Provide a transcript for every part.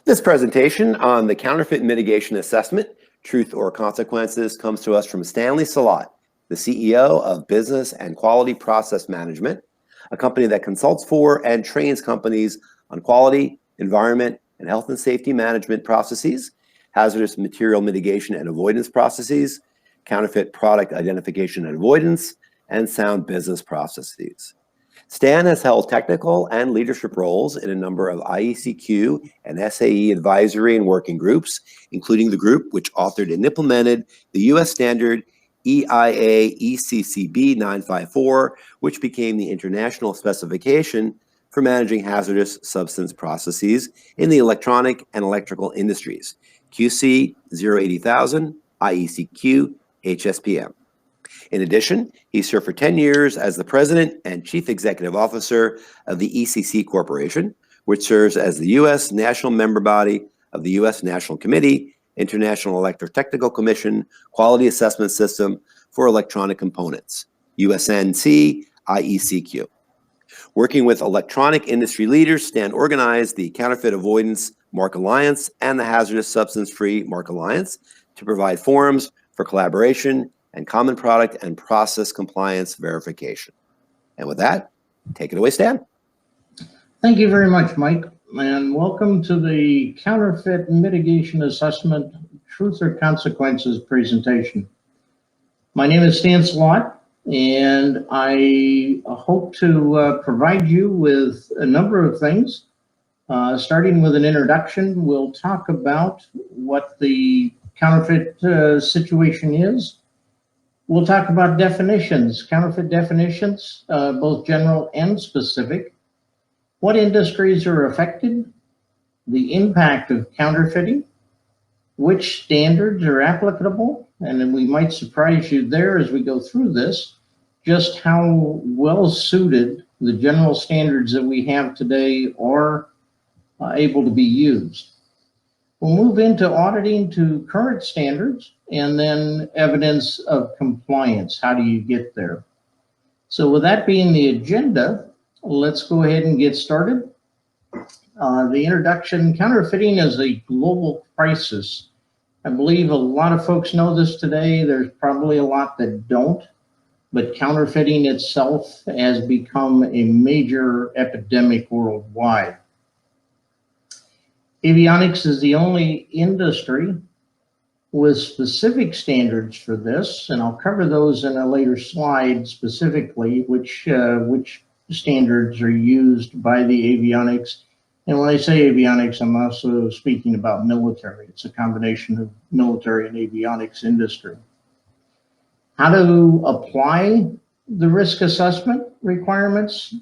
This presentation on the Counterfeit Mitigation Assessment, Truth or Consequences, comes to us from Stanley Salot, the CEO of Business and Quality Process Management, a company that consults for and trains companies on quality, environment, and health and safety management processes, hazardous material mitigation and avoidance processes, counterfeit product identification and avoidance, and sound business processes. Stan has held technical and leadership roles in a number of IECQ and SAE advisory and working groups, including the group which authored and implemented the U.S. standard EIA ECCB 954, which became the international specification for managing hazardous substance processes in the electronic and electrical industries, QC 080000 IECQ HSPM. In addition, he served for 10 years as the president and chief executive officer of the ECC Corporation, which serves as the U.S. national member body of the U.S. National Committee, International Electrotechnical Commission, Quality Assessment System for Electronic Components, USNC IECQ. Working with electronic industry leaders, Stan organized the Counterfeit Avoidance Mark Alliance and the Hazardous Substance Free Mark Alliance to provide forums for collaboration and common product and process compliance verification. And with that, take it away, Stan. Thank you very much, Mike, and welcome to the Counterfeit Mitigation Assessment, Truth or Consequences presentation. My name is Stan Salot, and I hope to provide you with a number of things. Starting with an introduction, we'll talk about what the counterfeit situation is. We'll talk about definitions, counterfeit definitions, both general and specific. What industries are affected, the impact of counterfeiting, which standards are applicable, and then we might surprise you there as we go through this, just how well suited the general standards that we have today are able to be used. We'll move into auditing to current standards and then evidence of compliance. How do you get there? So with that being the agenda, let's go ahead and get started. The introduction, counterfeiting is a global crisis. I believe a lot of folks know this today. There's probably a lot that don't, but counterfeiting itself has become a major epidemic worldwide. Avionics is the only industry with specific standards for this, and I'll cover those in a later slide specifically, which standards are used by the avionics. And when I say avionics, I'm also speaking about military. It's a combination of military and avionics industry. How to apply the risk assessment requirements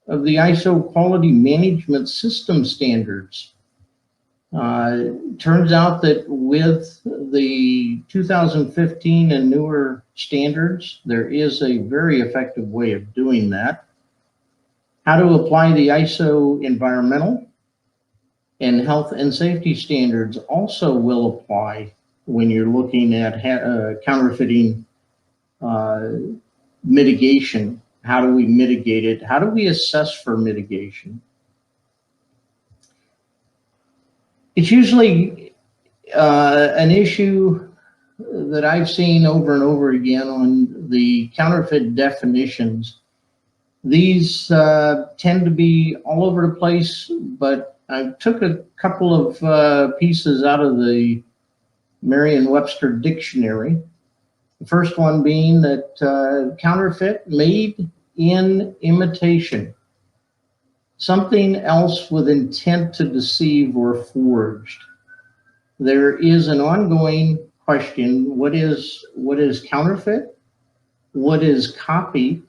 of the ISO quality management system standards. Turns out that with the 2015 and newer standards, there is a very effective way of doing that. How to apply the ISO environmental and health and safety standards also will apply when you're looking at counterfeiting mitigation. How do we mitigate it? How do we assess for mitigation? It's usually an issue that I've seen over and over again on the counterfeit definitions. These tend to be all over the place, but I took a couple of pieces out of the Merriam-Webster dictionary. The first one being that counterfeit, made in imitation. Something else with intent to deceive or forged. There is an ongoing question, what is counterfeit? What is copy?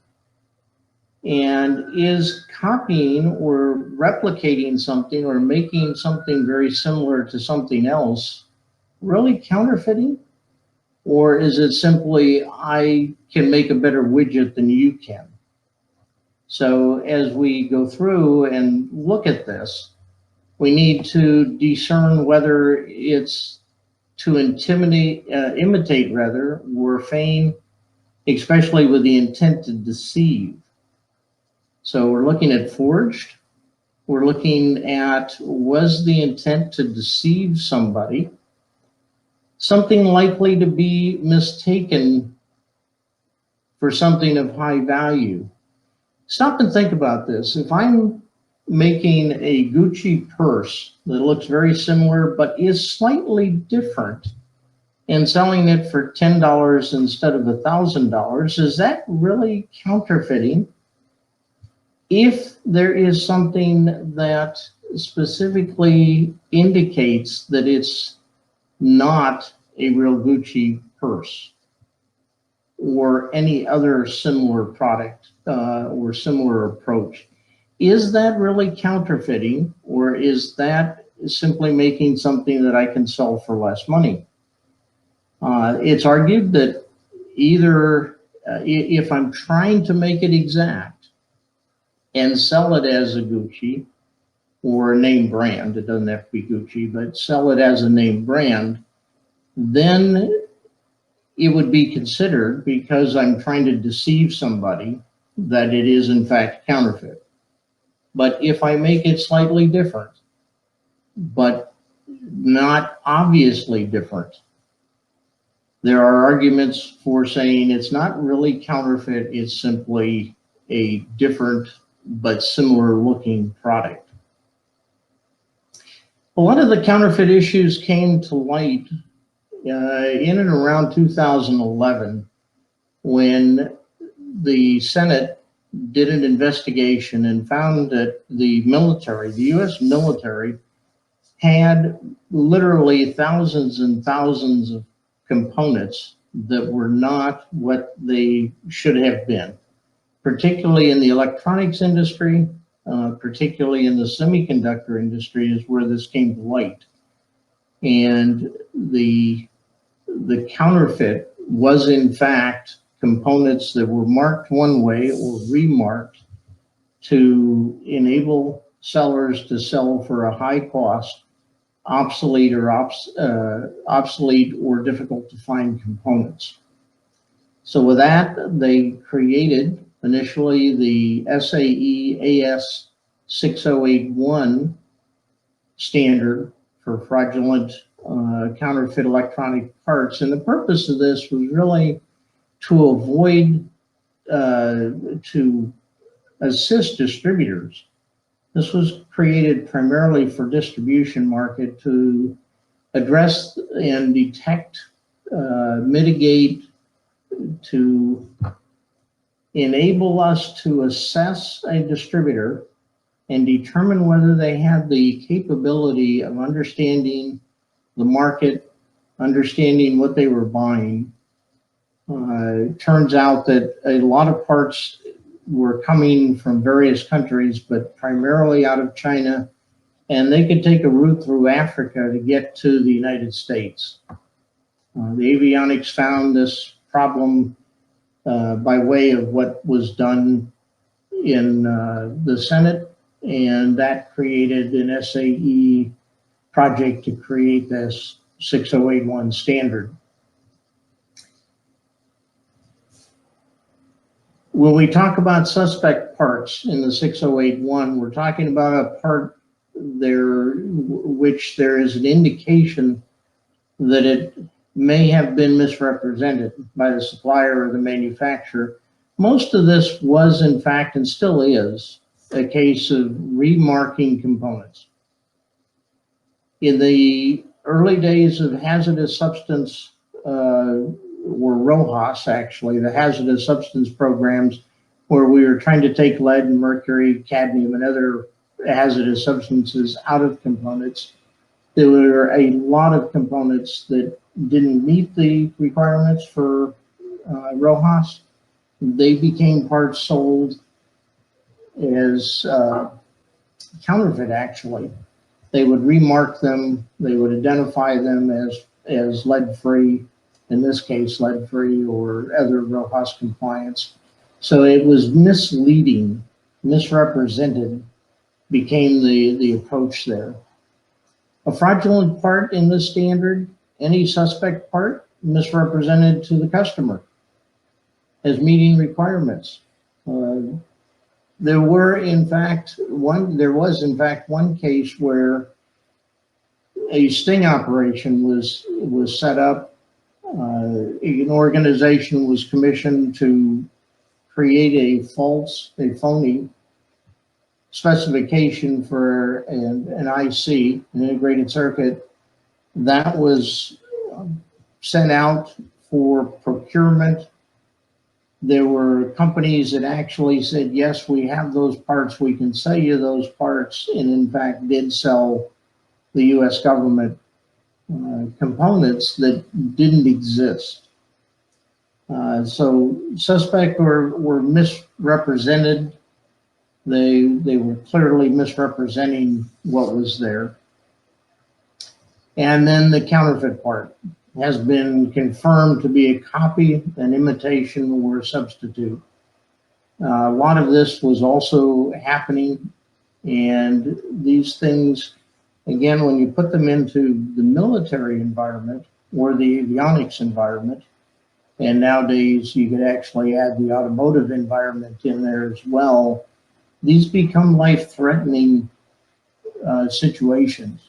And is copying or replicating something or making something very similar to something else really counterfeiting? Or is it simply, I can make a better widget than you can? So as we go through and look at this, we need to discern whether it's to imitate rather, or feign, especially with the intent to deceive. So we're looking at forged, We're looking at, was the intent to deceive somebody? Something likely to be mistaken for something of high value. Stop and think about this. If I'm making a Gucci purse that looks very similar but is slightly different and selling it for $10 instead of $1,000, is that really counterfeiting? If there is something that specifically indicates that it's not a real Gucci purse or any other similar product or similar approach, is that really counterfeiting, or is that simply making something that I can sell for less money? It's argued that either if I'm trying to make it exact and sell it as a Gucci or a name brand, it doesn't have to be Gucci, but sell it as a name brand, then it would be considered, because I'm trying to deceive somebody, that it is in fact counterfeit. But if I make it slightly different, but not obviously different, there are arguments for saying it's not really counterfeit, it's simply a different but similar looking product. A lot of the counterfeit issues came to light in and around 2011, when the Senate did an investigation and found that the military, the US military, had literally thousands and thousands of components that were not what they should have been, particularly in the electronics industry, particularly in the semiconductor industry is where this came to light. And the counterfeit was in fact components that were marked one way or remarked to enable sellers to sell for a high cost, obsolete or difficult to find components. So with that, they created initially the SAE AS 6081 standard for fraudulent counterfeit electronic parts. And the purpose of this was really to avoid, to assist distributors. This was created primarily for distribution market to address and detect, mitigate, to enable us to assess a distributor and determine whether they have the capability of understanding the market, understanding what they were buying. It turns out that a lot of parts were coming from various countries, but primarily out of China, and they could take a route through Africa to get to the United States. The avionics found this problem by way of what was done in the Senate, and that created an SAE project to create this 6081 standard. When we talk about suspect parts in the 6081, we're talking about a part there which there is an indication that it may have been misrepresented by the supplier or the manufacturer. Most of this was, in fact, and still is, a case of remarking components. In the early days of hazardous substance, or RoHS actually, the hazardous substance programs, where we were trying to take lead and mercury, cadmium, and other hazardous substances out of components, there were a lot of components that didn't meet the requirements for RoHS. They became parts sold as counterfeit, actually. They would remark them, they would identify them as lead-free, in this case lead-free or other RoHS compliance. So it was misleading, misrepresented, became the approach there. A fraudulent part in this standard, any suspect part misrepresented to the customer as meeting requirements. There was in fact one case where a sting operation was set up. An organization was commissioned to create a phony specification for an IC, an integrated circuit, that was sent out for procurement. There were companies that actually said, yes, we have those parts, we can sell you those parts, and in fact did sell the US government components that didn't exist. So suspects were misrepresented. They were clearly misrepresenting what was there. And then the counterfeit part has been confirmed to be a copy, an imitation, or a substitute. A lot of this was also happening, and these things, again, when you put them into the military environment or the avionics environment, and nowadays you could actually add the automotive environment in there as well, these become life-threatening situations.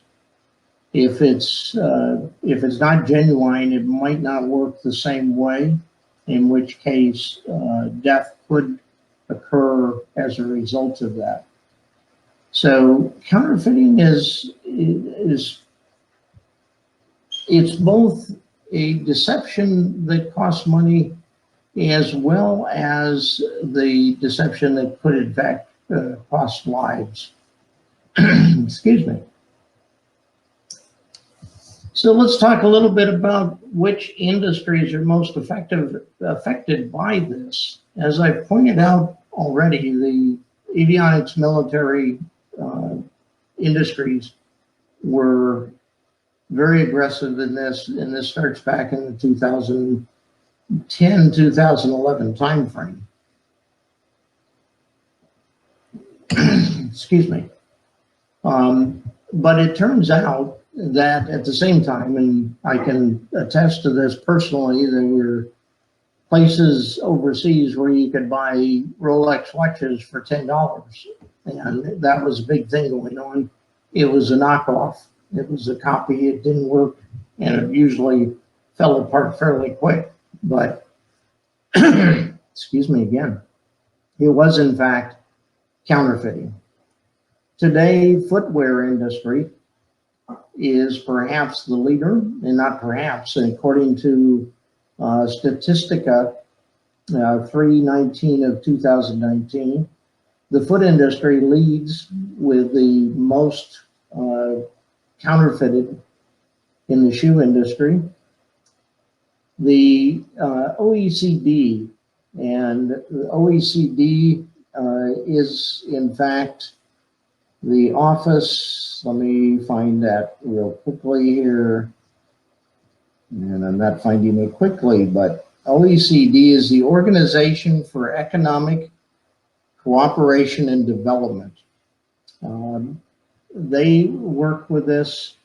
If it's not genuine, it might not work the same way, in which case death could occur as a result of that. So counterfeiting is it's both a deception that costs money, as well as the deception that could in fact cost lives. Excuse me. So let's talk a little bit about which industries are most affected by this. As I pointed out already, the avionics military industries were very aggressive in this, and this starts back in the 2010, 2011 timeframe. Excuse me. But it turns out that at the same time, and I can attest to this personally, there were places overseas where you could buy Rolex watches for $10, and that was a big thing going on. It was a knockoff. It was a copy. It didn't work, and it usually fell apart fairly quick. But excuse me again, it was in fact counterfeiting. Today, footwear industry is perhaps the leader, and not perhaps, according to Statistica 3/19 of 2019, the foot industry leads with the most counterfeited in the shoe industry. The OECD, and the OECD is in fact the office, let me find that real quickly here, and I'm not finding it quickly, but OECD is the Organization for Economic Cooperation and Development. They work with this.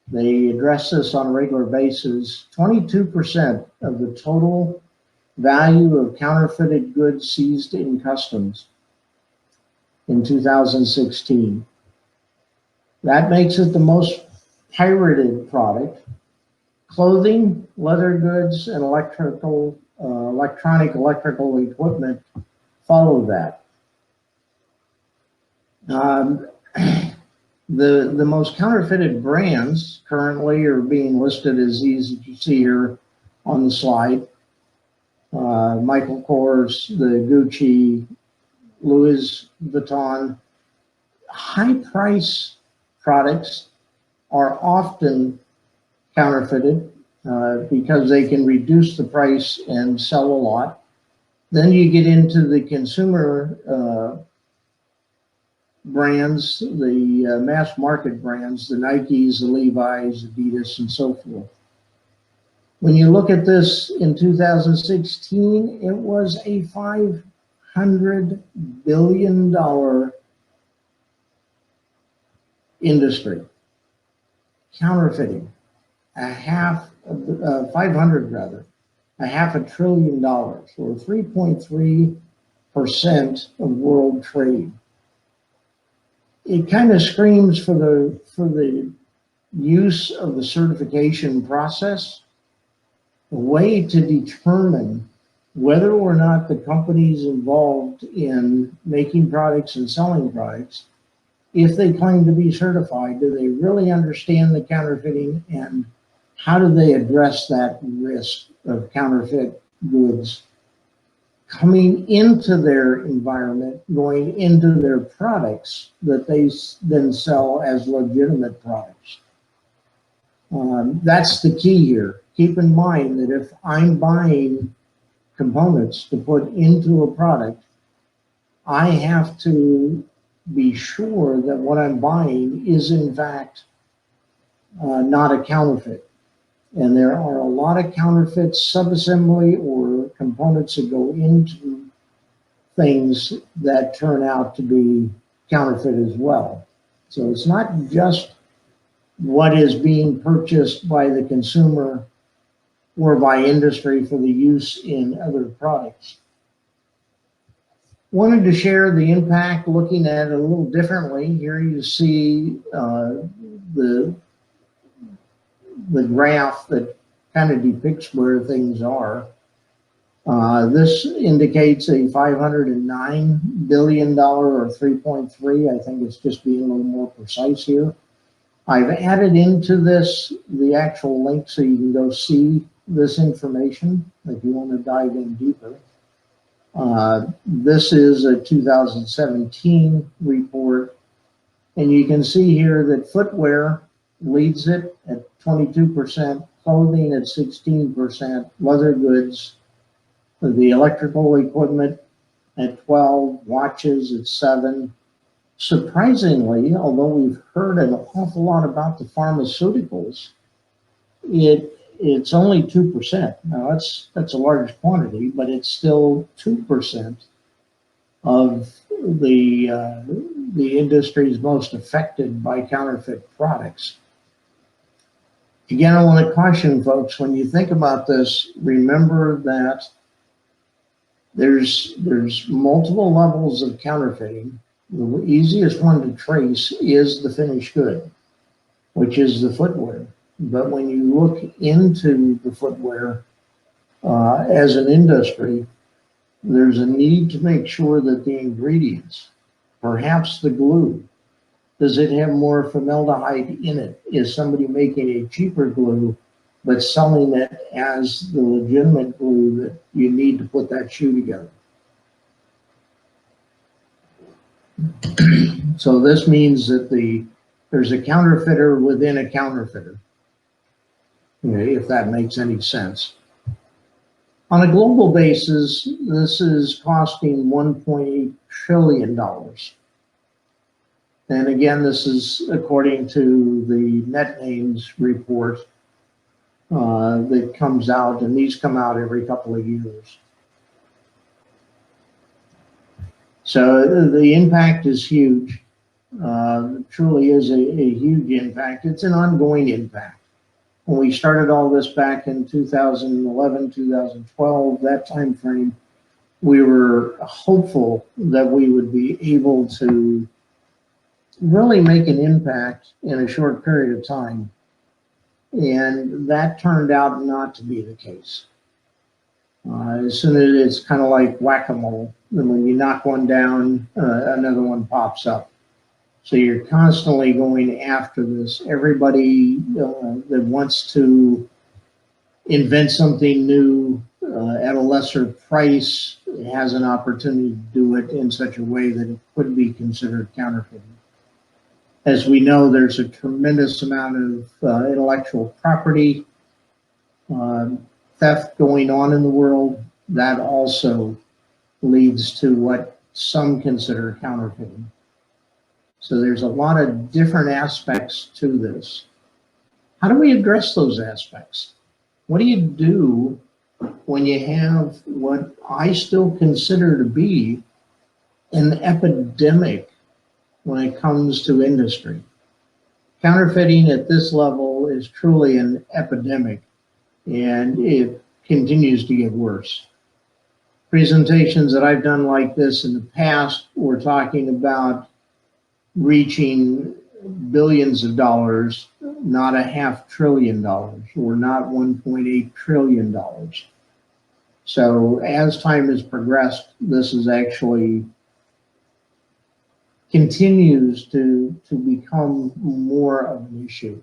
They address this on a regular basis. 22% of the total value of counterfeited goods seized in customs in 2016. That makes it the most pirated product. Clothing, leather goods, and electronic electrical equipment follow that. The most counterfeited brands currently are being listed as these that you see here on the slide. Michael Kors, the Gucci, Louis Vuitton. High price products are often counterfeited because they can reduce the price and sell a lot. Then you get into the consumer brands, the mass market brands, the Nikes, the Levi's, Adidas, and so forth. When you look at this in 2016, it was a $500 billion industry. Counterfeiting, a half $500 rather, a $500 billion, or $3.3 of world trade. It kind of screams for the use of the certification process, a way to determine whether or not the companies involved in making products and selling products, if they claim to be certified, do they really understand the counterfeiting, and how do they address that risk of counterfeit goods coming into their environment, going into their products that they then sell as legitimate products? That's the key here. Keep in mind that if I'm buying components to put into a product, I have to be sure that what I'm buying is in fact not a counterfeit. And there are a lot of counterfeit subassembly or components that go into things that turn out to be counterfeit as well. So it's not just what is being purchased by the consumer or by industry for the use in other products. Wanted to share the impact, looking at it a little differently. Here you see the graph that kind of depicts where things are. This indicates a $509 billion, or 3.3. I think it's just being a little more precise here. I've added into this the actual link so you can go see this information if you want to dive in deeper. This is a 2017 report, and you can see here that footwear leads it at 22%, clothing at 16%, leather goods, the electrical equipment at 12%, watches at 7%. Surprisingly, although we've heard an awful lot about the pharmaceuticals, it's only 2%. Now that's a large quantity, but it's still 2% of the industries most affected by counterfeit products. Again, I want to caution folks, when you think about this, remember that there's multiple levels of counterfeiting. The easiest one to trace is the finished good, which is the footwear. But when you look into the footwear as an industry, there's a need to make sure that the ingredients, perhaps the glue, does it have more formaldehyde in it? Is somebody making a cheaper glue but selling it as the legitimate glue that you need to put that shoe together? So this means that there's a counterfeiter within a counterfeiter, okay, if that makes any sense. On a global basis, this is costing $1.8 trillion. And again, this is according to the NetNames report that comes out, and these come out every couple of years. So the impact is huge. Truly is a huge impact. It's an ongoing impact. When we started all this back in 2011, 2012, that time frame, we were hopeful that we would be able to really make an impact in a short period of time. And that turned out not to be the case. As soon as it's kind of like whack-a-mole, and when you knock one down, another one pops up. So you're constantly going after this. Everybody that wants to invent something new at a lesser price has an opportunity to do it in such a way that it could be considered counterfeiting. As we know, there's a tremendous amount of intellectual property theft going on in the world. That also leads to what some consider counterfeiting. So there's a lot of different aspects to this. How do we address those aspects? What do you do when you have what I still consider to be an epidemic when it comes to industry? Counterfeiting at this level is truly an epidemic, and it continues to get worse. presentations that I've done like this in the past, we're talking about reaching billions of dollars, not $500 billion or not $1.8 trillion. So as time has progressed, this is actually continues to become more of an issue.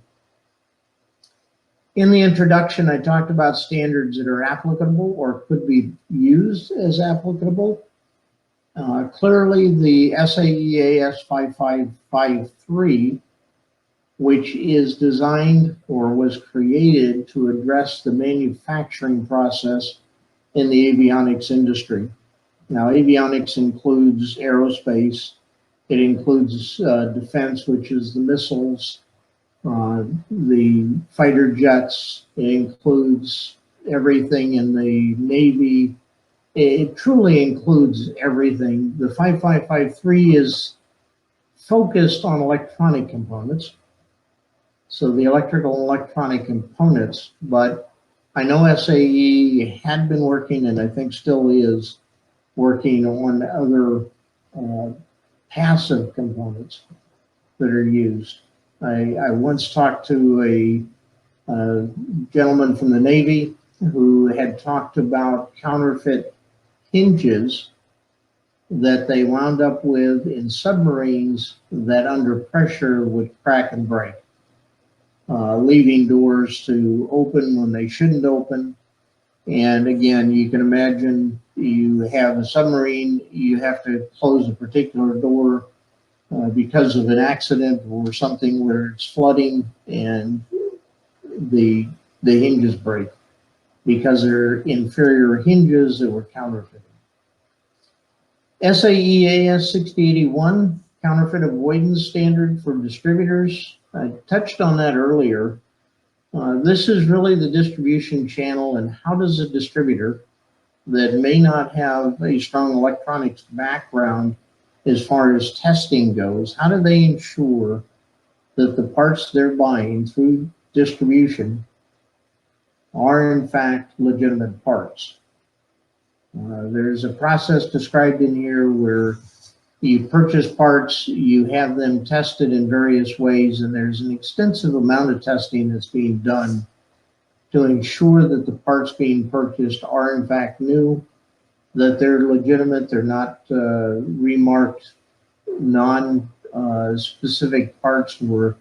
In the introduction, I talked about standards that are applicable or could be used as applicable. Clearly, the SAE/AS 5553, which is designed or was created to address the manufacturing process in the avionics industry. Now, avionics includes aerospace. It includes defense, which is the missiles, the fighter jets. It includes everything in the Navy. It truly includes everything. The 5553 is focused on electronic components. So the electrical and electronic components, but I know SAE had been working, and I think still is working on other passive components that are used. I once talked to a gentleman from the Navy who had talked about counterfeit hinges that they wound up with in submarines that under pressure would crack and break, leaving doors to open when they shouldn't open. And again, you can imagine you have a submarine, you have to close a particular door because of an accident or something where it's flooding and the hinges break because they're inferior hinges that were counterfeited. SAE/AS 6081, counterfeit avoidance standard for distributors. I touched on that earlier. This is really the distribution channel, and how does a distributor that may not have a strong electronics background as far as testing goes, how do they ensure that the parts they're buying through distribution are in fact legitimate parts? There's a process described in here where you purchase parts, you have them tested in various ways, and there's an extensive amount of testing that's being done to ensure that the parts being purchased are in fact new, that they're legitimate, they're not remarked non-specific parts or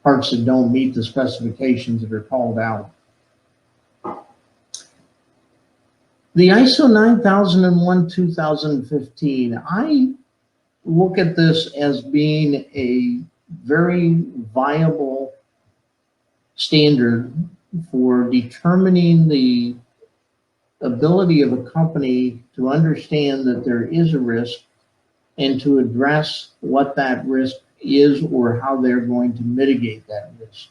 parts that don't meet the specifications that are called out. The ISO 9001-2015, I look at this as being a very viable standard for determining the ability of a company to understand that there is a risk and to address what that risk is or how they're going to mitigate that risk.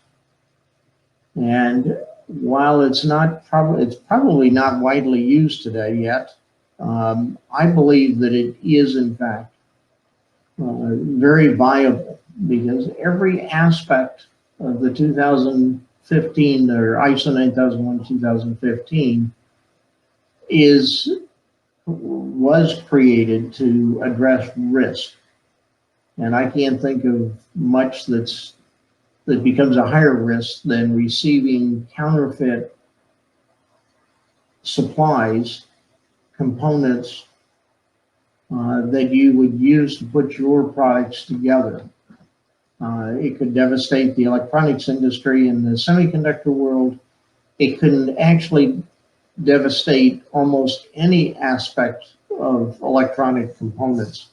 And while it's probably not widely used today yet, I believe that it is in fact very viable, because every aspect of the 2015 or ISO 9001-2015 was created to address risk. And I can't think of much that becomes a higher risk than receiving counterfeit supplies, components that you would use to put your products together. It could devastate the electronics industry and the semiconductor world. It can actually devastate almost any aspect of electronic components,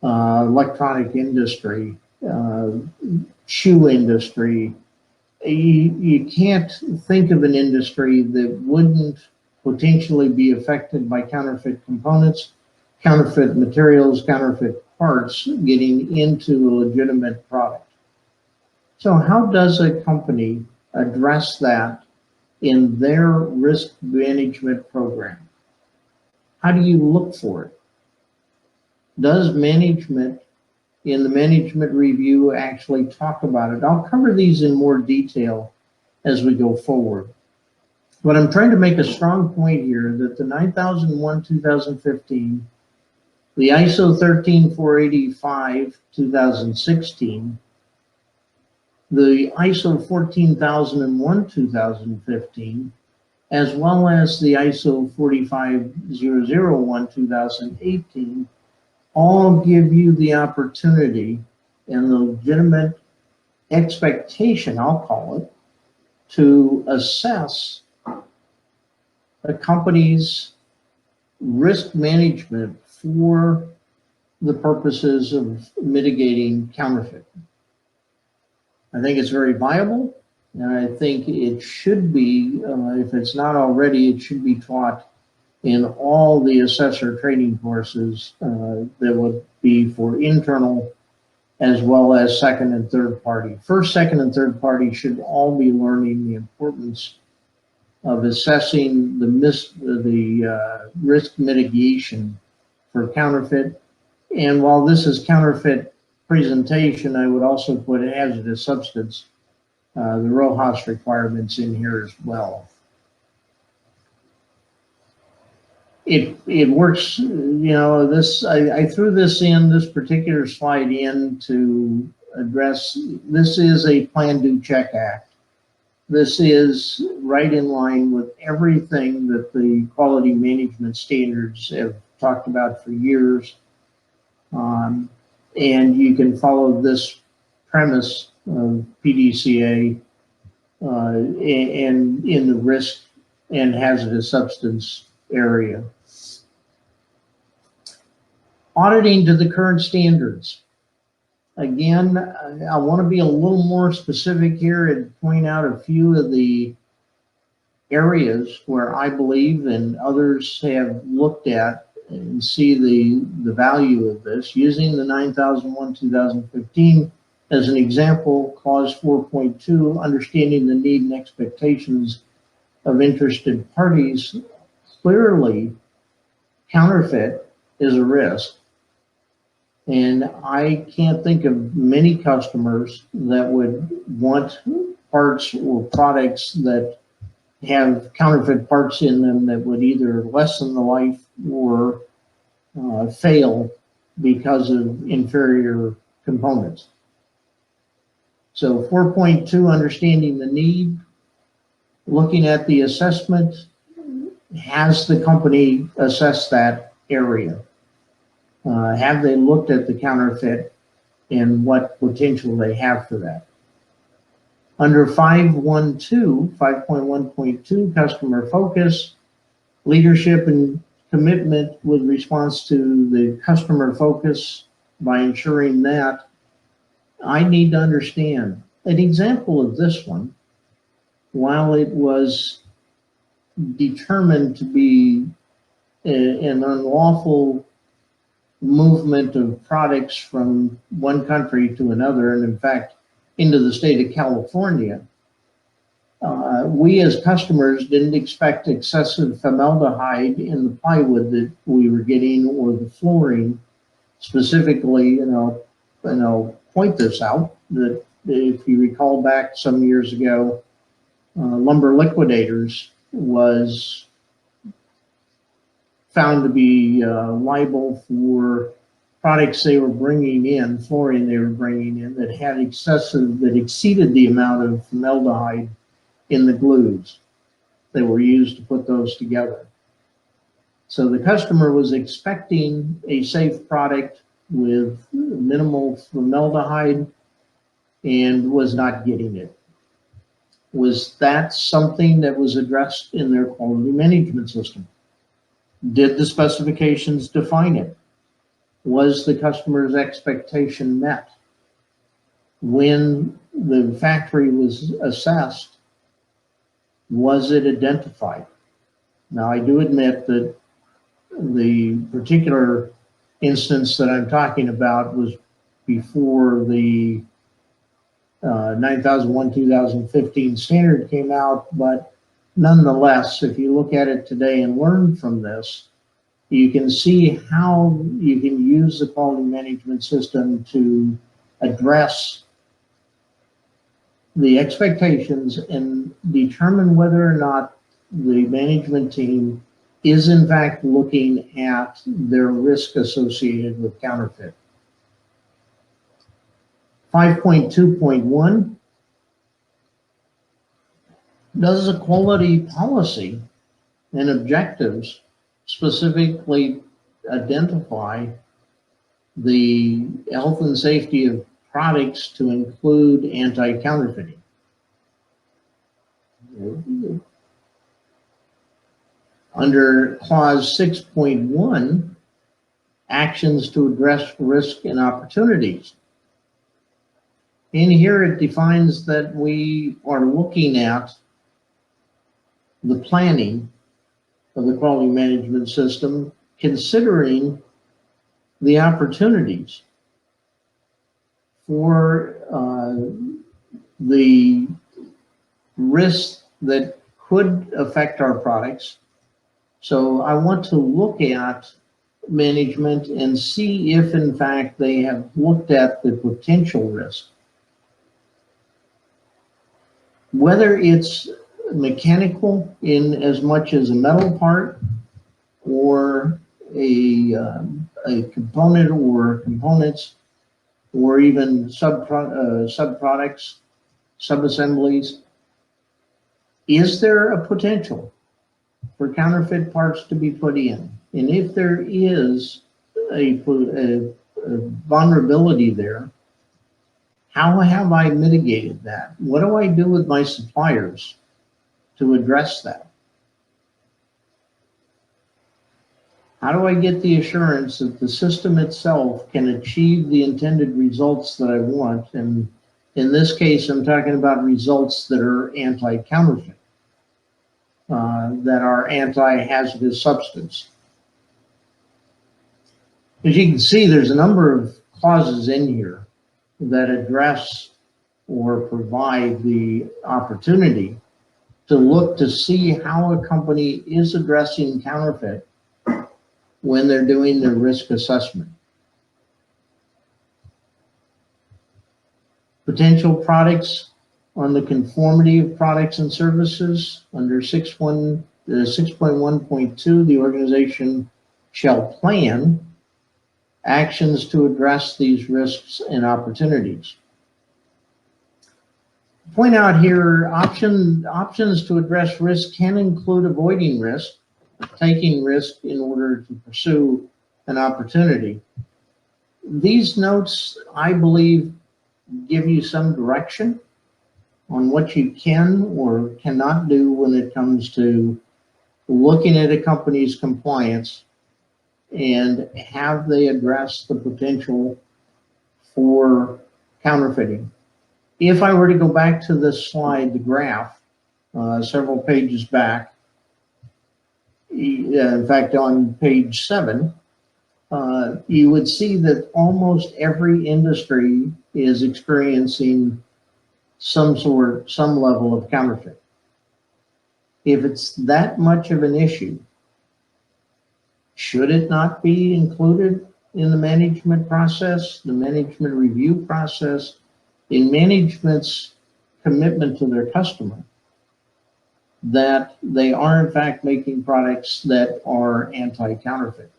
electronic industry, shoe industry. You can't think of an industry that wouldn't potentially be affected by counterfeit components, counterfeit materials, counterfeit parts getting into a legitimate product. So how does a company address that in their risk management program? How do you look for it? Does management in the management review actually talk about it? I'll cover these in more detail as we go forward. But I'm trying to make a strong point here that the 9001 2015, the ISO 13485 2016, the ISO 14001 2015, as well as the ISO 45001 2018, all give you the opportunity and the legitimate expectation, I'll call it, to assess a company's risk management for the purposes of mitigating counterfeit. I think it's very viable, and I think it should be, if it's not already, it should be taught in all the assessor training courses that would be for internal as well as second and third party. First, second, and third party should all be learning the importance of assessing the risk mitigation for counterfeit. And while this is counterfeit presentation, I would also put hazardous substance, the RoHS requirements in here as well. It works, you know, this, I threw this particular slide in to address, this is a Plan, Do, Check Act. This is right in line with everything that the quality management standards have talked about for years. And you can follow this premise of PDCA and in the risk and hazardous substance area. Auditing to the current standards. Again, I want to be a little more specific here and point out a few of the areas where I believe and others have looked at and see the value of this. Using the 9001 2015 as an example, clause 4.2, understanding the need and expectations of interested parties. Clearly, counterfeit is a risk. And I can't think of many customers that would want parts or products that have counterfeit parts in them that would either lessen the life or fail because of inferior components. So 4.2, understanding the need, looking at the assessment, has the company assessed that area? Have they looked at the counterfeit and what potential they have for that? Under 5.1.2, customer focus, leadership and commitment with response to the customer focus by ensuring that I need to understand. An example of this one, while it was determined to be an unlawful movement of products from one country to another, and in fact, into the state of California, we as customers didn't expect excessive formaldehyde in the plywood that we were getting or the flooring. Specifically, and I'll point this out, that if you recall back some years ago, Lumber Liquidators was found to be liable for products they were bringing in, flooring they were bringing in, that had that exceeded the amount of formaldehyde in the glues that were used to put those together. So the customer was expecting a safe product with minimal formaldehyde and was not getting it. Was that something that was addressed in their quality management system? Did the specifications define it? Was the customer's expectation met? When the factory was assessed, was it identified? Now, I do admit that the particular instance that I'm talking about was before the 9001 2015 standard came out, but nonetheless, if you look at it today and learn from this, you can see how you can use the quality management system to address the expectations and determine whether or not the management team is in fact looking at their risk associated with counterfeit. 5.2.1 does a quality policy and objectives specifically identify the health and safety of products to include anti-counterfeiting. Under clause 6.1, actions to address risk and opportunities. In here it defines that we are looking at the planning of the quality management system, considering the opportunities for the risks that could affect our products. So I want to look at management and see if in fact they have looked at the potential risk. Whether it's mechanical in as much as a metal part or a component or components or even subproducts, subassemblies, is there a potential for counterfeit parts to be put in? And if there is a vulnerability there, how have I mitigated that? What do I do with my suppliers to address that? How do I get the assurance that the system itself can achieve the intended results that I want? And in this case, I'm talking about results that are anti-counterfeit, that are anti-hazardous substance. As you can see, there's a number of clauses in here that address or provide the opportunity to look to see how a company is addressing counterfeit when they're doing their risk assessment. Potential products on the conformity of products and services under 6.1.2, the organization shall plan actions to address these risks and opportunities. Point out here, options to address risk can include avoiding risk, taking risk in order to pursue an opportunity. These notes, I believe, give you some direction on what you can or cannot do when it comes to looking at a company's compliance and have they address the potential for counterfeiting. If I were to go back to this slide, the graph, several pages back, in fact, on page 7, you would see that almost every industry is experiencing some level of counterfeit. If it's that much of an issue, should it not be included in the management process, the management review process, in management's commitment to their customer, that they are in fact making products that are anti-counterfeit,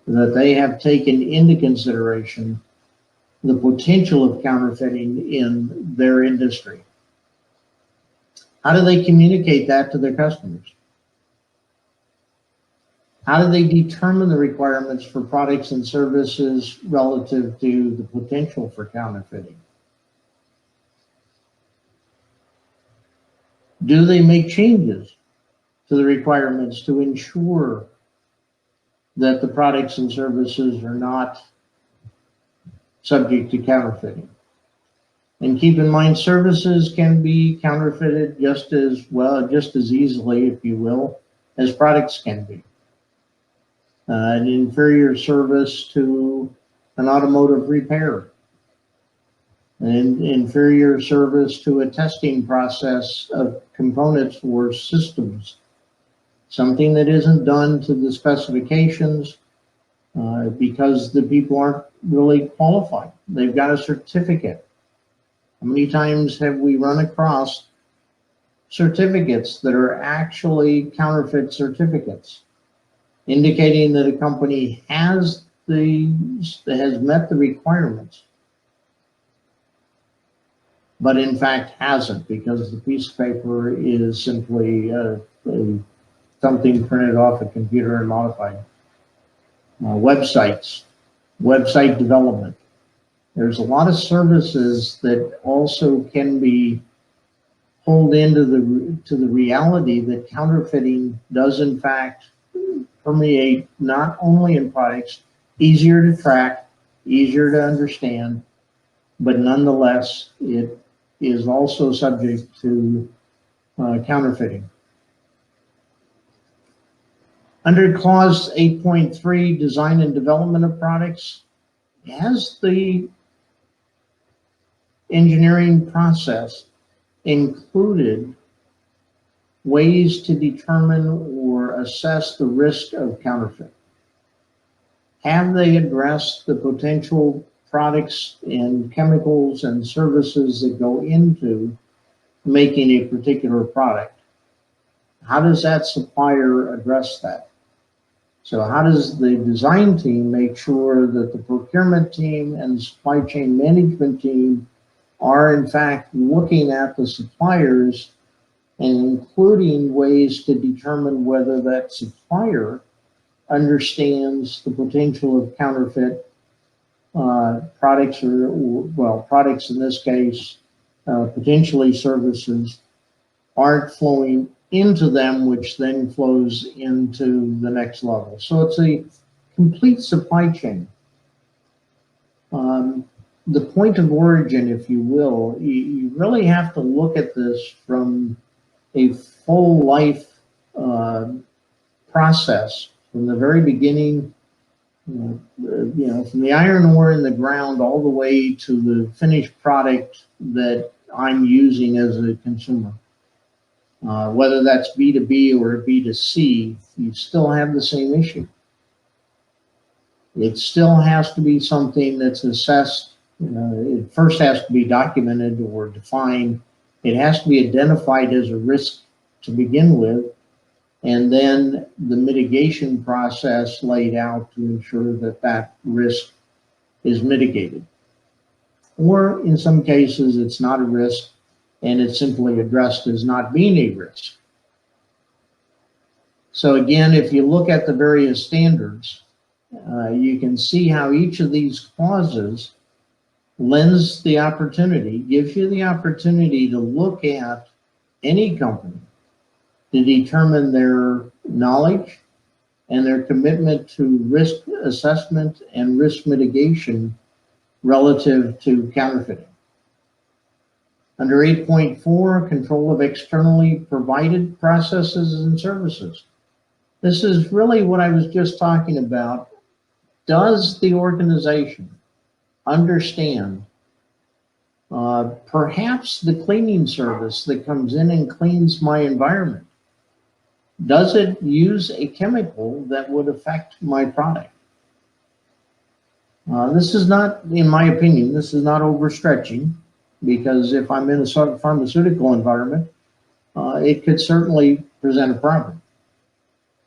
that they have taken into consideration the potential of counterfeiting in their industry? How do they communicate that to their customers? How do they determine the requirements for products and services relative to the potential for counterfeiting? Do they make changes to the requirements to ensure that the products and services are not subject to counterfeiting? And keep in mind, services can be counterfeited just as well, just as easily, if you will, as products can be. An inferior service to an automotive repair, an inferior service to a testing process of components or systems, something that isn't done to the specifications because the people aren't really qualified. They've got a certificate. How many times have we run across certificates that are actually counterfeit certificates, indicating that a company has met the requirements, but in fact hasn't, because the piece of paper is simply something printed off a computer and modified. Websites, website development. There's a lot of services that also can be pulled into the reality that counterfeiting does in fact permeate not only in products, easier to track, easier to understand, but nonetheless, it is also subject to counterfeiting. Under clause 8.3, design and development of products, has the engineering process included ways to determine or assess the risk of counterfeit? Have they addressed the potential products and chemicals and services that go into making a particular product? How does that supplier address that? So how does the design team make sure that the procurement team and the supply chain management team are in fact looking at the suppliers and including ways to determine whether that supplier understands the potential of counterfeit products, or products in this case, potentially services, aren't flowing into them, which then flows into the next level. So it's a complete supply chain. The point of origin, if you will, you really have to look at this from a full life process, from the very beginning, from the iron ore in the ground all the way to the finished product that I'm using as a consumer. Whether that's B2B or B2C, you still have the same issue. It still has to be something that's assessed. It first has to be documented or defined. It has to be identified as a risk to begin with, and then the mitigation process laid out to ensure that that risk is mitigated. Or in some cases, it's not a risk and it's simply addressed as not being a risk. So again, if you look at the various standards, you can see how each of these clauses lends the opportunity, gives you the opportunity to look at any company to determine their knowledge and their commitment to risk assessment and risk mitigation relative to counterfeiting. Under 8.4, control of externally provided processes and services. This is really what I was just talking about. Does the organization understand perhaps the cleaning service that comes in and cleans my environment? Does it use a chemical that would affect my product? This is not, in my opinion, this is not overstretching, because if I'm in a pharmaceutical environment, it could certainly present a problem.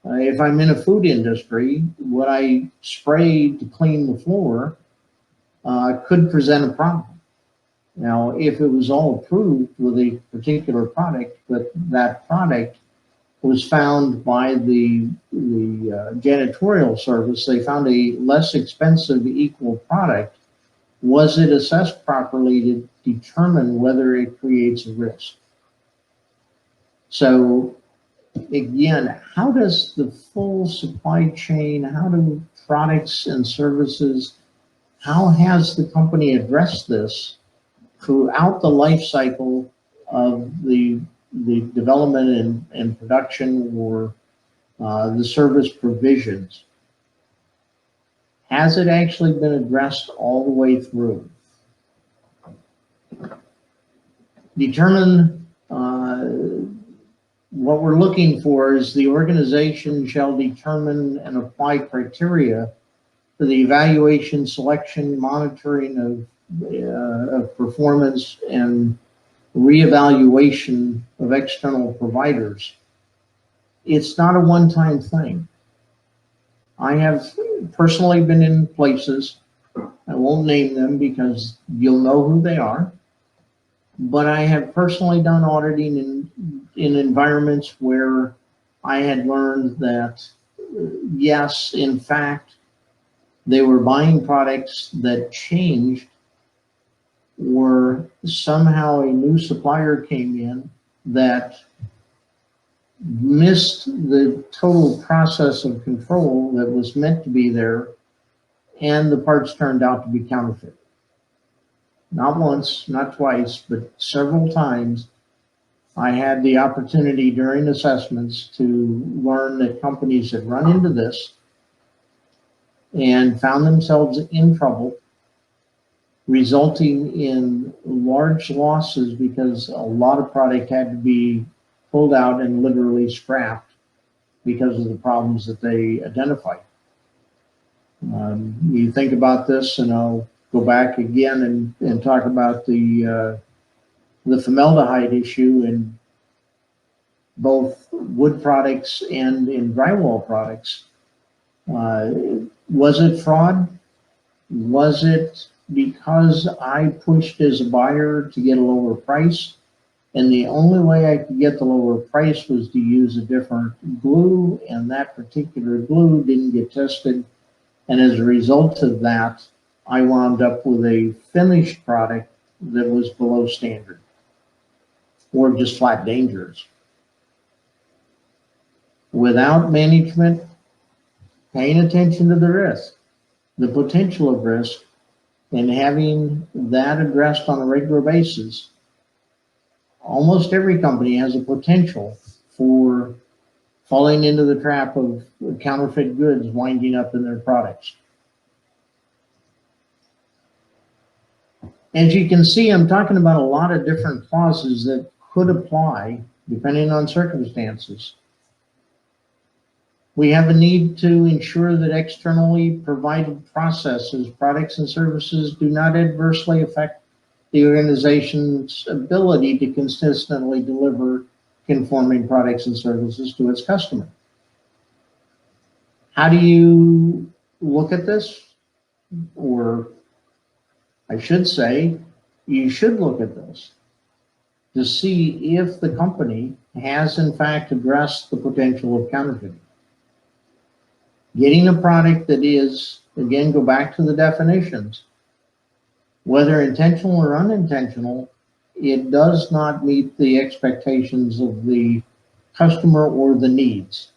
If I'm in a food industry, what I spray to clean the floor could present a problem. Now, if it was all approved with a particular product, but that product was found by the janitorial service, they found a less expensive equal product, was it assessed properly to determine whether it creates a risk? So again, how does the full supply chain, how do products and services, how has the company addressed this throughout the life cycle of the development and production, or the service provisions? Has it actually been addressed all the way through? Determine, what we're looking for is the organization shall determine and apply criteria for the evaluation, selection, monitoring of performance and reevaluation of external providers, it's not a one-time thing. I have personally been in places, I won't name them because you'll know who they are, but I have personally done auditing in environments where I had learned that, yes, in fact, they were buying products that changed, or somehow a new supplier came in that missed the total process of control that was meant to be there, and the parts turned out to be counterfeit. Not once, not twice, but several times I had the opportunity during assessments to learn that companies had run into this and found themselves in trouble, resulting in large losses because a lot of product had to be pulled out and literally scrapped because of the problems that they identified. You think about this, and I'll go back again and talk about the formaldehyde issue in both wood products and in drywall products. Was it fraud? Was it because I pushed as a buyer to get a lower price, and the only way I could get the lower price was to use a different glue, and that particular glue didn't get tested, and as a result of that, I wound up with a finished product that was below standard or just flat dangerous. Without management paying attention to the risk, the potential of risk, and having that addressed on a regular basis, almost every company has a potential for falling into the trap of counterfeit goods winding up in their products. As you can see, I'm talking about a lot of different clauses that could apply depending on circumstances. We have a need to ensure that externally provided processes, products, and services do not adversely affect the organization's ability to consistently deliver conforming products and services to its customer. How do you look at this? Or I should say, you should look at this to see if the company has in fact addressed the potential of counterfeiting. Getting a product that is, again, go back to the definitions, whether intentional or unintentional, it does not meet the expectations of the customer or the needs.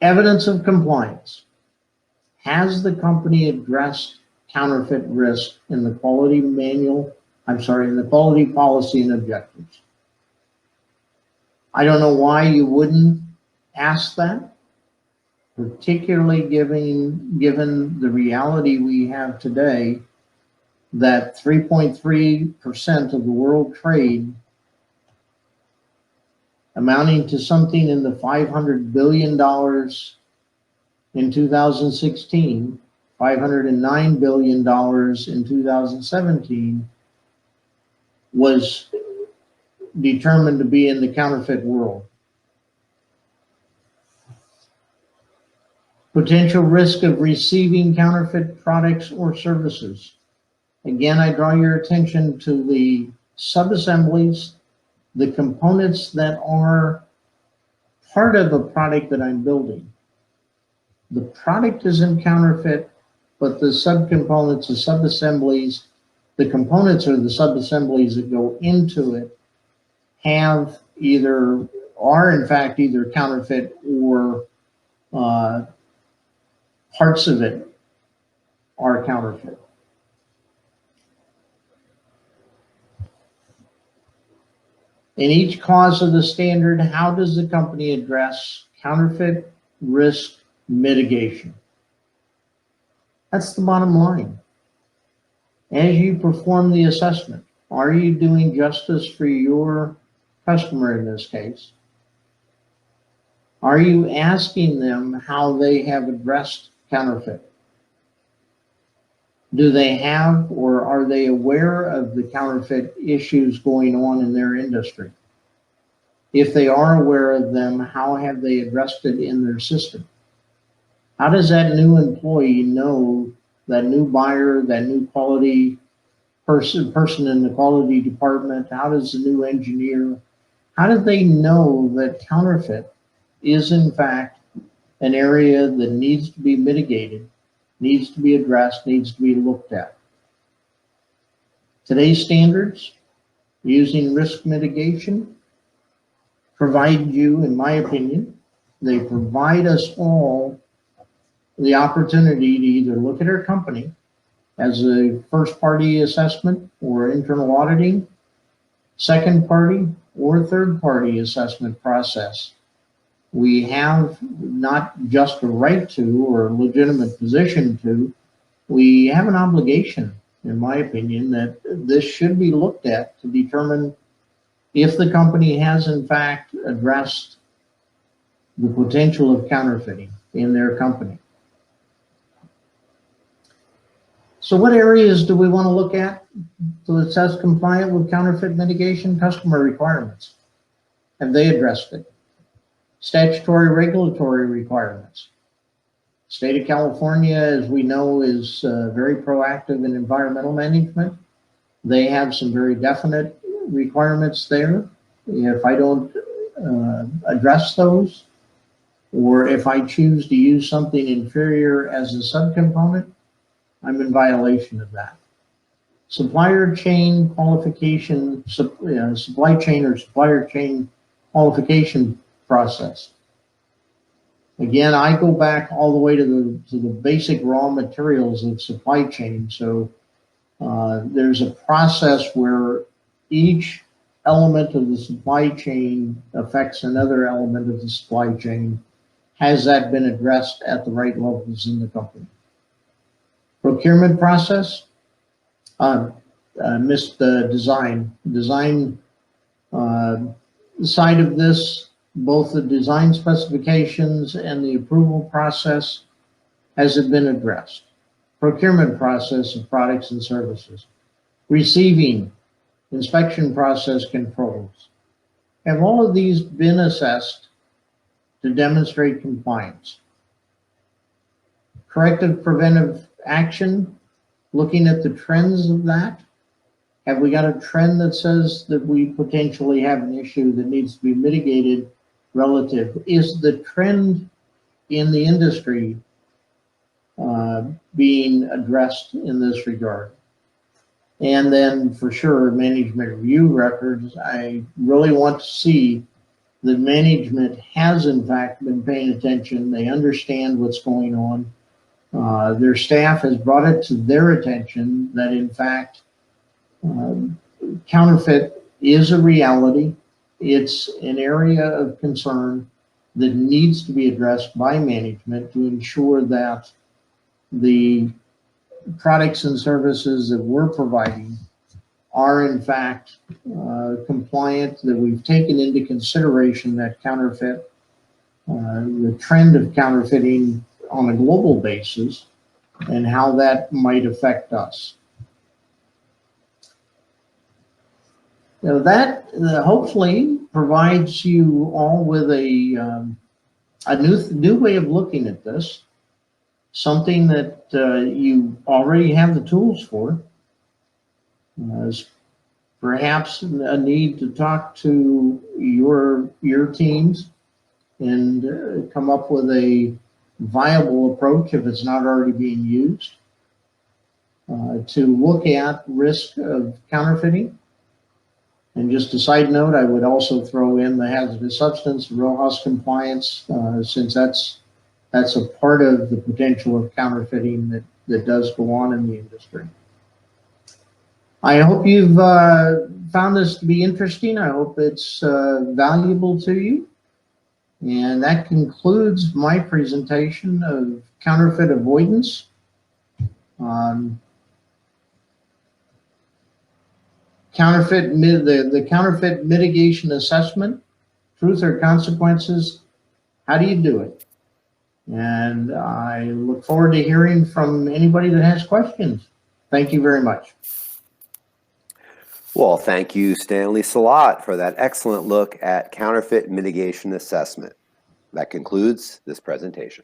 Evidence of compliance. Has the company addressed counterfeit risk in the quality manual, in the quality policy and objectives? I don't know why you wouldn't ask that, particularly given the reality we have today that 3.3% of the world trade, amounting to something in the $500 billion in 2016, $509 billion in 2017, was determined to be in the counterfeit world. Potential risk of receiving counterfeit products or services. Again, I draw your attention to the sub-assemblies, the components that are part of a product that I'm building. The product isn't counterfeit, but the subcomponents, the sub-assemblies, the components or the sub-assemblies that go into it are in fact either counterfeit or parts of it are counterfeit. In each clause of the standard, how does the company address counterfeit risk mitigation? That's the bottom line. As you perform the assessment, are you doing justice for your customer in this case? Are you asking them how they have addressed counterfeit? Do they have, or are they aware of the counterfeit issues going on in their industry? If they are aware of them, how have they addressed it in their system? How does that new employee know, that new buyer, that new quality person in the quality department? How does the new engineer, how do they know that counterfeit is in fact an area that needs to be mitigated, needs to be addressed, needs to be looked at? Today's standards, using risk mitigation, provide you, in my opinion, they provide us all the opportunity to either look at our company as a first party assessment or internal auditing, second party or third party assessment process. We have not just a right to or a legitimate position to, we have an obligation, in my opinion, that this should be looked at to determine if the company has in fact addressed the potential of counterfeiting in their company. So what areas do we want to look at to assess compliance with counterfeit mitigation? Customer requirements. Have they addressed it? Statutory regulatory requirements. State of California, as we know, is very proactive in environmental management. They have some very definite requirements there. If I don't address those, or if I choose to use something inferior as a subcomponent, I'm in violation of that. Supplier chain qualification, supply chain or supplier chain qualification process. Again, I go back all the way to the basic raw materials of supply chain. So there's a process where each element of the supply chain affects another element of the supply chain. Has that been addressed at the right levels in the company? Procurement process, missed the design side of this, both the design specifications and the approval process. Has it been addressed? Procurement process of products and services. Receiving, inspection process controls. Have all of these been assessed to demonstrate compliance? Corrective preventive action, looking at the trends of that. Have we got a trend that says that we potentially have an issue that needs to be mitigated relative? Is the trend in the industry being addressed in this regard? And then for sure, management review records. I really want to see that management has in fact been paying attention. They understand what's going on. Their staff has brought it to their attention that in fact counterfeit is a reality. It's an area of concern that needs to be addressed by management to ensure that the products and services that we're providing are in fact compliant, that we've taken into consideration that counterfeit, the trend of counterfeiting on a global basis, and how that might affect us. Now that hopefully provides you all with a new way of looking at this, something that you already have the tools for. Perhaps a need to talk to your teams and come up with a viable approach if it's not already being used to look at risk of counterfeiting. And just a side note, I would also throw in the hazardous substance, RoHS compliance, since that's a part of the potential of counterfeiting that does go on in the industry. I hope you've found this to be interesting. I hope it's valuable to you. And that concludes my presentation of counterfeit avoidance. The counterfeit mitigation assessment, truth or consequences. How do you do it? And I look forward to hearing from anybody that has questions. Thank you very much. Well, thank you, Stanley Salot, for that excellent look at counterfeit mitigation assessment. That concludes this presentation.